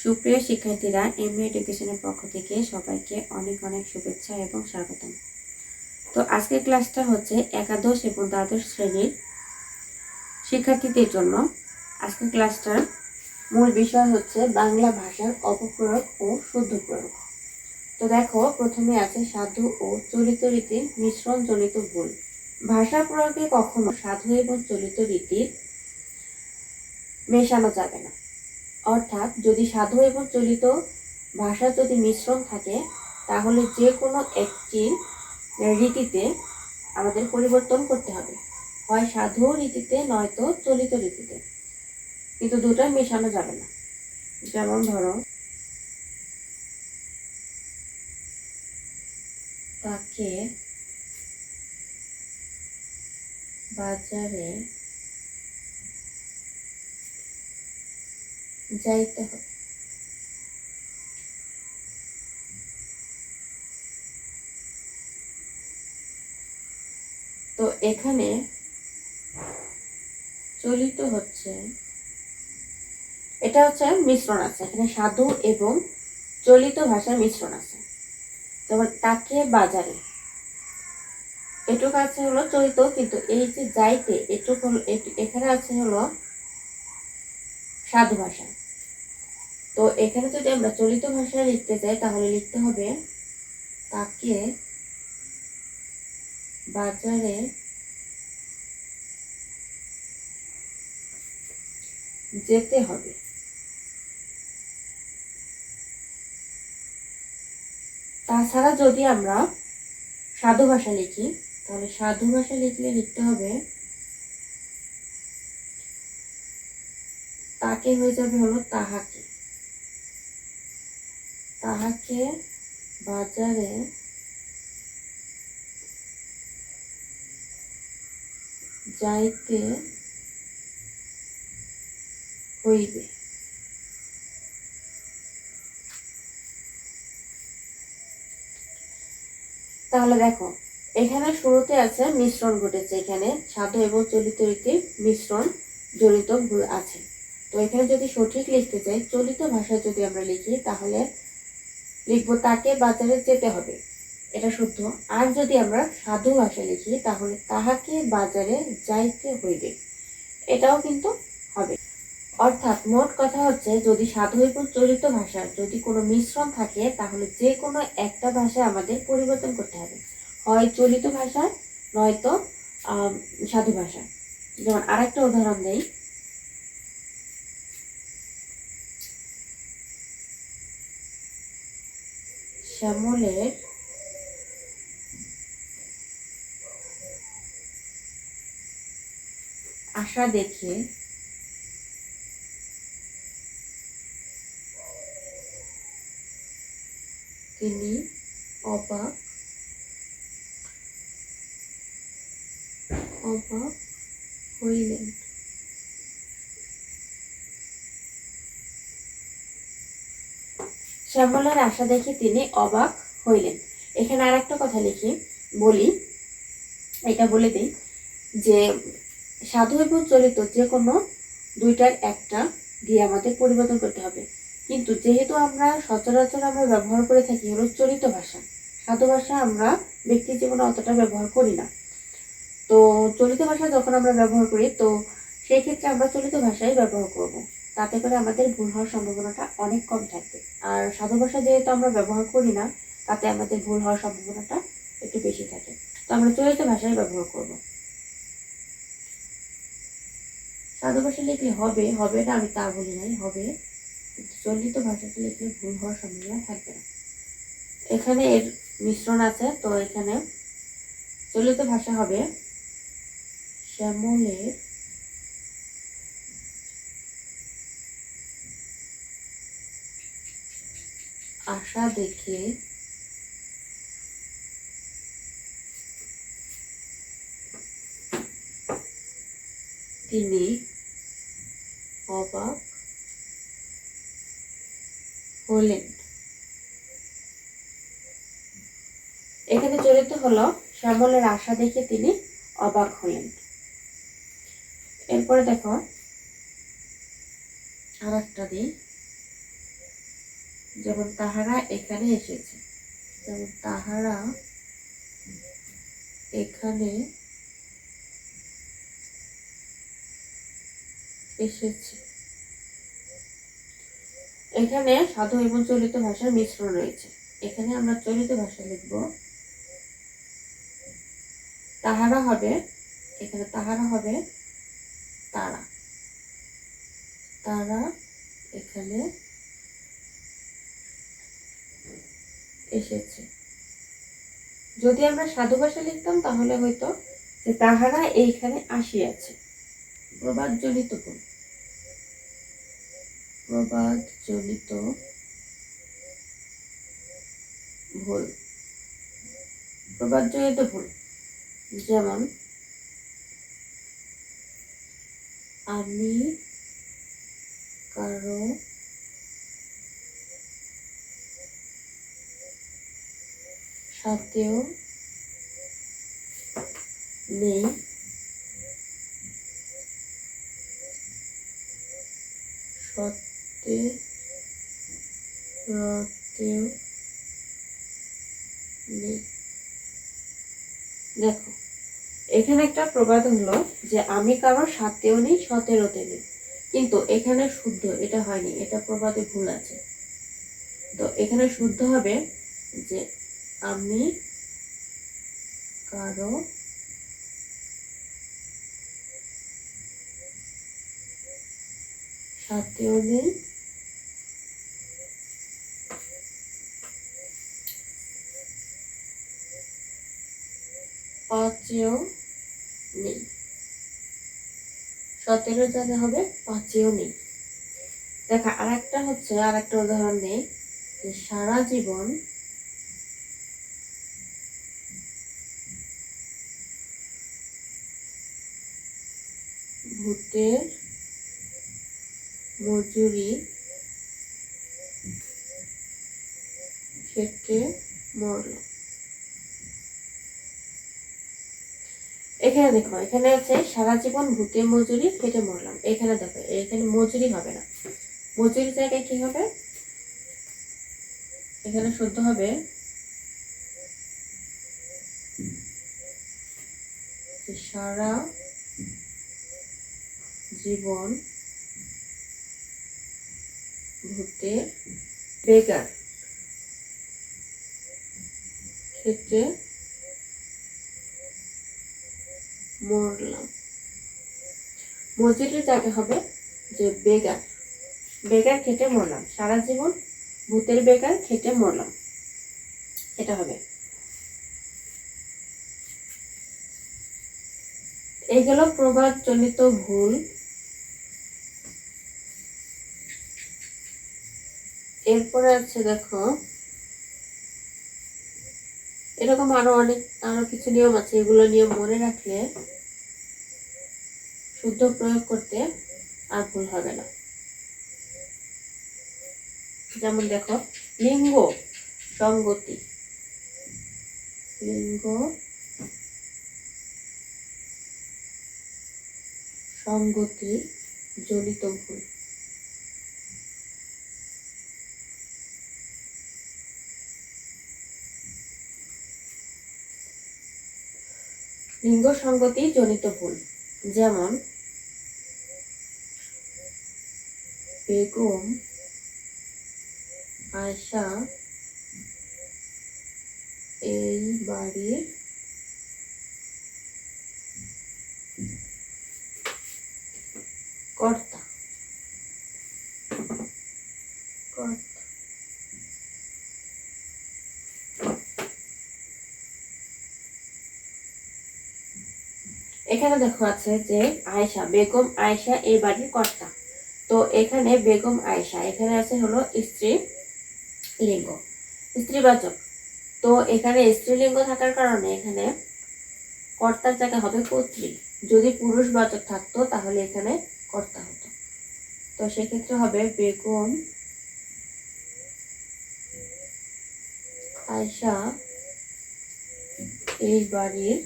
সুপ্রিয় শিক্ষার্থীরা, এমএ এডুকেশনের পক্ষ থেকে সবাইকে অনেক অনেক শুভেচ্ছা এবং স্বাগতম। তো আজকের ক্লাসটা হচ্ছে একাদশ এবং দ্বাদশ শ্রেণীর শিক্ষার্থীদের জন্য। আজকের ক্লাসটার মূল বিষয় হচ্ছে বাংলা ভাষার অপপ্রয়োগ ও শুদ্ধ প্রয়োগ। তো দেখো, প্রথমে আছে সাধু ও চলিত রীতির মিশ্রণ জনিত ভুল। ভাষা প্রয়োগে কখনো সাধু এবং চলিত রীতির মেশানো যাবে না। অর্থাৎ যদি সাধু এবং চলিত ভাষা যদি মিশ্রণ থাকে, তাহলে যে কোনো একটি রীতিতে আমাদের পরিবর্তন করতে হবে, হয় সাধু রীতিতে নয়তো চলিত রীতিতে, কিন্তু দুটা মেশানো যাবে না। যেমন ধরো, তাকে বাজারে যাইতে হবে। তো এখানে চলিত হচ্ছে, এটা হচ্ছে মিশ্রণ আছে, এখানে সাধু এবং চলিত ভাষার মিশ্রণ আছে। যেমন তাকে বাজারে, এটুকু আছে হলো চলিত, কিন্তু এই যে যাইতে এটুকু এখানে আছে হলো সাধু ভাষা। তো এখানে যদি আমরা চলিত ভাষায় লিখতে চাই, তাহলে লিখতে হবে তাকে বাজারে যেতে হবে। তাছাড়া যদি আমরা সাধু ভাষা লিখি, তাহলে সাধু ভাষা লিখলে লিখতে হবে তাকে হয়ে যাবে হলো তাহাকে, তাহাকে বাজারে যাইতে হইবে। তাহলে দেখো, এখানে শুরুতে আছে মিশ্রণ ঘটেছে, এখানে সাধু এবং চলিত রীতির মিশ্রণ জড়িত ভুল আছে। তো এখানে যদি সঠিক লিখতে চাই, চলিত ভাষায় যদি আমরা লিখি, তাহলে লিখবো তাকে বাজারে যেতে হবে, এটা শুদ্ধ। আর যদি আমরা সাধু ভাষায় লিখি, তাহলে তাহাকে বাজারে যাইতে হইবে, এটাও কিন্তু হবে। অর্থাৎ মোট কথা হচ্ছে, যদি সাধু এবং চলিত ভাষার যদি কোনো মিশ্রণ থাকে, তাহলে যে কোনো একটা ভাষা আমাদের পরিবর্তন করতে হবে, হয় চলিত ভাষায় নয়তো সাধু ভাষা। যেমন আরেকটা উদাহরণ দেই, শ্যামলের আশা দেখে তিনি অবাক হইলেন। শ্যামলের আশা দেখে তিনি অবাক হইলেন। এখানে আর একটা কথা বলি, এটা বলে দিই যে সাধু এবং চলিত যে কোনো দুইটার একটা দিয়ে আমাদের পরিবর্তন করতে হবে। কিন্তু যেহেতু আমরা সচরাচর ব্যবহার করে থাকি হলো চলিত ভাষা, সাধু ভাষা আমরা ব্যক্তি জীবনে অতটা ব্যবহার করি না। তো চলিত ভাষা যখন আমরা ব্যবহার করি, তো সেই ক্ষেত্রে আমরা চলিত ভাষাই ব্যবহার করব, তাতে করে আমাদের ভুল হওয়ার সম্ভাবনাটা অনেক কম থাকবে। আর সাধু ভাষা যেহেতু আমরা ব্যবহার করি না, তাতে আমাদের ভুল হওয়ার সম্ভাবনাটা একটু বেশি থাকে। তো আমরা চলিত ভাষাই ব্যবহার করব। সাধু ভাষা লিখলে হবে, হবে না আমি তা বলি নাই, হবে, চলিত ভাষাতে লিখলে ভুল হওয়ার সম্ভাবনা থাকবে না। এখানে এর মিশ্রণ আছে, তো এখানে চলিত ভাষা হবে শ্যামলের আশা দেখে তিনি অবাক হলেন। এখানে চলিত হলো শ্যামলের আশা দেখে তিনি অবাক হলেন। এরপরে দেখো আর একটা দিই, যেমন তাহারা এখানে এসেছে, যেমন তাহারা এখানে এসেছে। এখানে সাধু এবং চলিত ভাষার মিশ্রণ রয়েছে। এখানে আমরা চলিত ভাষা লিখব, তাহারা হবে, এখানে তাহারা হবে তারা, তারা এখানে এসেছে। যদি আমরা সাধু ভাষা লিখতাম তাহলে হয়তো যে তাহারা এইখানে আসিয়াছে। প্রবাদ জনিত ভুল, প্রবাদ জনিত ভুল, প্রবাদ জনিত ভুল। যেমন আমি কারো সাথেও নেই, সত্যেও নেই। দেখো এখানে একটা প্রবাদ হলো যে আমি কারো সাথেও নেই, সতেরোতে নেই, কিন্তু এখানে শুদ্ধ এটা হয়নি, এটা প্রবাদে ভুল আছে। তো এখানে শুদ্ধ হবে যে আমি কারো সাথেও নেই, পাঁচেও নেই। 17 জায়গায় হবে পাঁচেও নেই। দেখা আরেকটা হচ্ছে, আরেকটা উদাহরণ নেই যে সারা জীবন ভূতের মজুরি খেটে মরল। এখানে দেখো, এখানে আছে সারা জীবন ভূতের মজুরি খেটে মরলাম। এখানে দেখো, এখানে মজুরি হবে না, মজুরি জায়গায় কি হবে, এখানে শুদ্ধ হবে সারা জীবন ভূতের বেগার খেটে মরলাম। মজুরির জায়গা হবে যে বেগার, বেগার খেটে মরলাম, সারা জীবন ভূতের বেগার খেটে মরলাম, এটা হবে। এই গেল প্রবাদ জনিত ভুল। এরপরে আছে দেখো, এরকম আরো কিছু নিয়ম আছে, এগুলো নিয়ম মনে রাখলে শুদ্ধ প্রয়োগ করতে আর ভুল হবে না। যেমন দেখো, লিঙ্গ সঙ্গতি, লিঙ্গ সঙ্গতি জনিত ভুল। লিঙ্গ সঙ্গতি জনিত ভুল, যেমন বেগম আয়শা এই বাড়ির কর্তা, এখানে দেখো আছে যে আয়েশা, বেগম আয়েশা এই বাড়ির কর্তা। তো এখানে বেগম আয়েশা, এখানে আছে হলো স্ত্রী লিঙ্গ, স্ত্রীবাচক। তো এখানে স্ত্রীলিঙ্গ থাকার কারণে এখানে কর্তার জায়গা হবে কর্ত্রী। যদি পুরুষবাচক থাকতো তাহলে এখানে কর্তা হতো। তো সেক্ষেত্রে হবে বেগম আয়েশা এই বাড়ির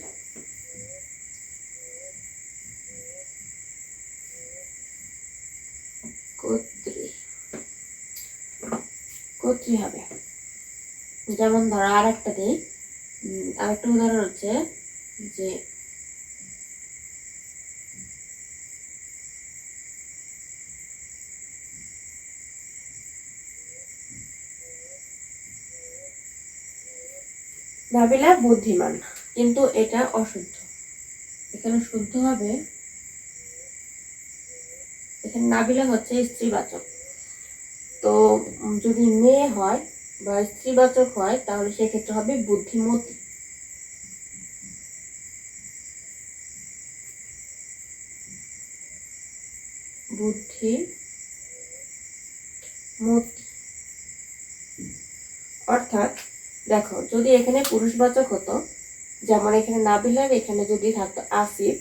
কর্ত্রী, কর্তৃ হবে। যেমন ধরো আর একটা দিই, আরেকটা উদাহরণ হচ্ছে যে নাবিলা বুদ্ধিমান, কিন্তু এটা অশুদ্ধ। এখানে শুদ্ধ হবে, এখানে নাবিলা হচ্ছে স্ত্রীবাচক। তো যদি মেয়ে হয় বা স্ত্রীবাচক হয় তাহলে সেক্ষেত্রে হবে বুদ্ধিমতী। বুদ্ধিমতী অর্থাৎ দেখো, যদি এখানে পুরুষবাচক হতো, যেমন এখানে নাবিলার এখানে যদি থাকতো আসিফ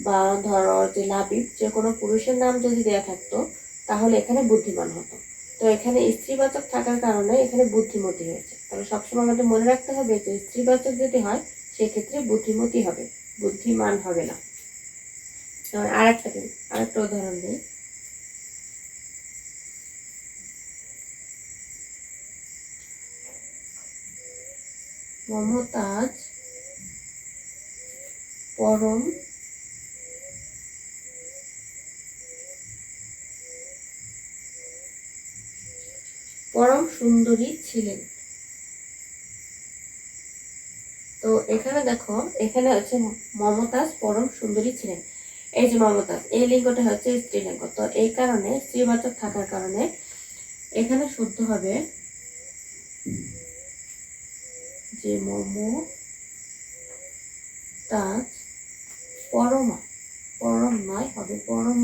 বা ধরো যে লাবিব, যে কোনো পুরুষের নাম যদি দেয়া থাকতো তাহলে এখানে বুদ্ধিমান হতো। তো এখানে স্ত্রীবাচক থাকার কারণে এখানে বুদ্ধিমতী হয়েছে। তাহলে সবসময় আমাদের মনে রাখতে হবে যে স্ত্রীবাচক যদি হয় সেক্ষেত্রে বুদ্ধিমতী হবে, বুদ্ধিমান হবে না। আরেকটা উদাহরণ দিই। মমতাজ পরম সুন্দরী ছিলেন। তো এখানে দেখো, এখানে হচ্ছে মমতাজ পরম সুন্দরী ছিলেন। এই যে মমতাজ, এই লিঙ্গটা হচ্ছে স্ত্রীলিঙ্গ। তো এই কারণে স্ত্রীবাচক থাকার কারণে এখানে শুদ্ধ হবে যে মমতাজ পরম নয়, হবে পরম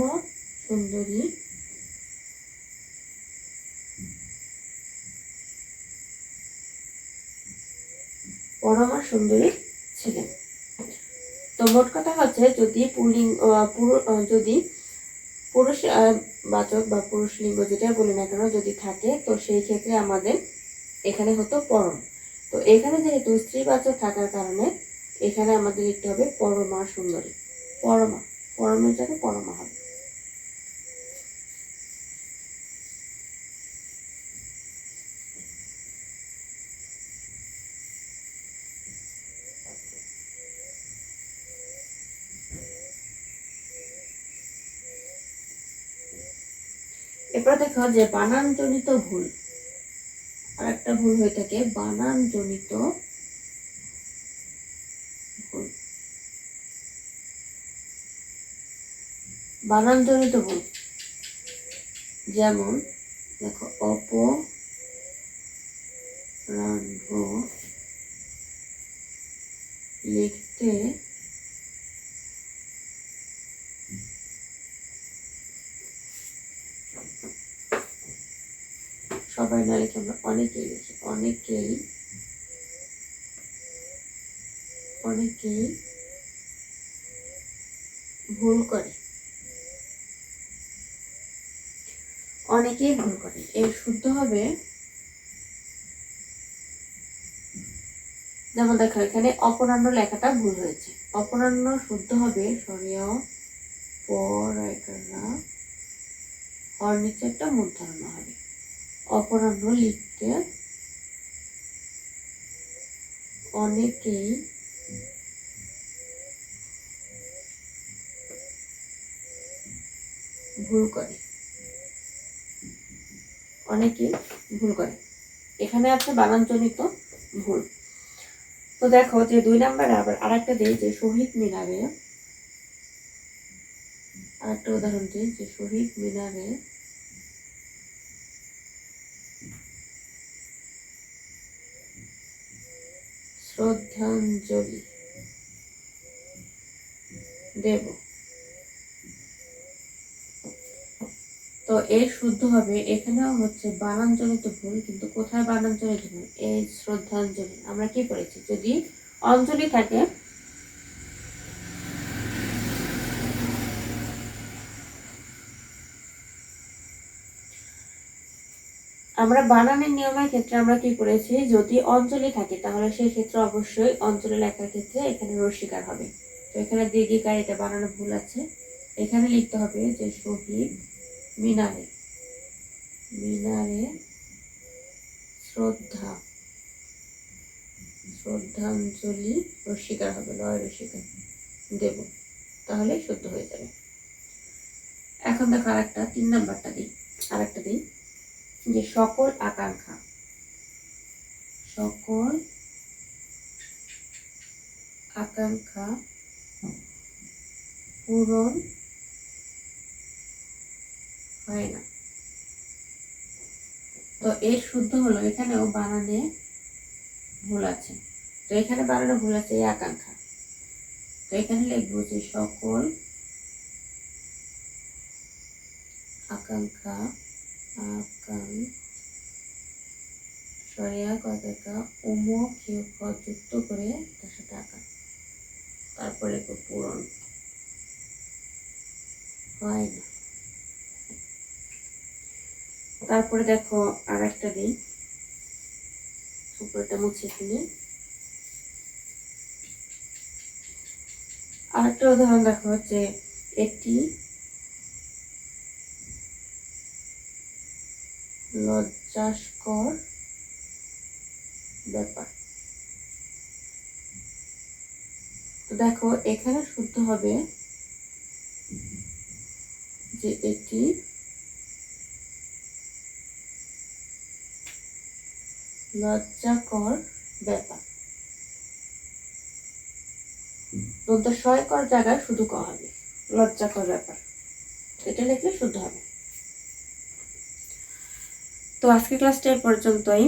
সুন্দরী ছিলেন। তো মোট কথা হচ্ছে, যদি যদি পুরুষ বাচক বা পুরুষ লিঙ্গ যেটা বলি না কেন যদি থাকে, তো সেই ক্ষেত্রে আমাদের এখানে হতো পরম। তো এখানে যেহেতু স্ত্রীবাচক থাকার কারণে এখানে আমাদের লিখতে হবে পরমা সুন্দরী। পরমের জায়গায় পরমা হবে। এরপর দেখো যে বানানজনিত ভুল। আর একটা ভুল হয়ে থাকে বানানজনিত ভুল। বানানজনিত ভুল যেমন দেখো, অপরাহ্ন লিখতে সবাই না লিখে আমরা অনেকেই লিখি। অনেকেই ভুল করে। এর শুদ্ধ হবে, যেমন দেখো এখানে অপরাহ্ন লেখাটা ভুল হয়েছে। অপরাহ্ন শুদ্ধ হবে সরিয়া পরাইকাররা, হর নিচে একটা মূর্ধন্য হবে। অপরাহ্ন লিখতে অনেকেই ভুল করে। এখানে আছে বানানজনিত ভুল। তো দেখো যে 2 নম্বরে আবার আরেকটা দিই যে শহীদ মিনারে, আরেকটা উদাহরণ দিই যে শহীদ মিনারে শ্রদ্ধাঞ্জলি দেব। তো এর শুদ্ধ হবে, এখানেও হচ্ছে বানানজনিত ভুল, কিন্তু কোথায় বানানজনিত ভুল? এই শ্রদ্ধাঞ্জলি আমরা কি করেছি, যদি অঞ্জলি থাকে আমরা বানানের নিয়মের ক্ষেত্রে আমরা কি করেছি, যদি অঞ্জলি থাকে তাহলে সেই ক্ষেত্রে অবশ্যই অঞ্জলি লেখার ক্ষেত্রে এখানে রস্বীকার হবে। তো এখানে দীর্ঘিকার, এটা বানানো ভুল আছে। এখানে লিখতে হবে যে শহীদ মিনারে শ্রদ্ধা, শ্রদ্ধাঞ্জলি রস্বীকার হবে, লয় রস্বীকার দেব, তাহলে শুদ্ধ হয়ে যাবে। এখন দেখো আরেকটা 3 নাম্বারটা দিই, আরেকটা দিই যে সকল আকাঙ্ক্ষা, সকল আকাঙ্ক্ষা পূরণ হয় না। তো এর শুদ্ধ হলো, এখানেও বানানে ভুল আছে, তো এখানে বানানে ভুল আছে এই আকাঙ্ক্ষা, তো এখানে লিখবো যে সকল আকাঙ্ক্ষা, আকাঙ্ক্ষা যুক্ত করে তার সাথে আকার, তারপরে লিখবো পূরণ হয় না। তারপরে দেখো আর একটা দিই, উপরটা মুছে ফেলি। আরেকটা উদাহরণ দেখো যে এটি লজ্জাস্কর ব্যাপার। তো দেখো এখানে শুদ্ধ হবে যে এটি লজ্জাকর ব্যাপার, দন্ত সয়কর জায়গায় শুধু ক হবে, লজ্জাকর ব্যাপার, এটা লিখলে শুদ্ধ হবে। তো আজকে ক্লাসটা এ পর্যন্তই।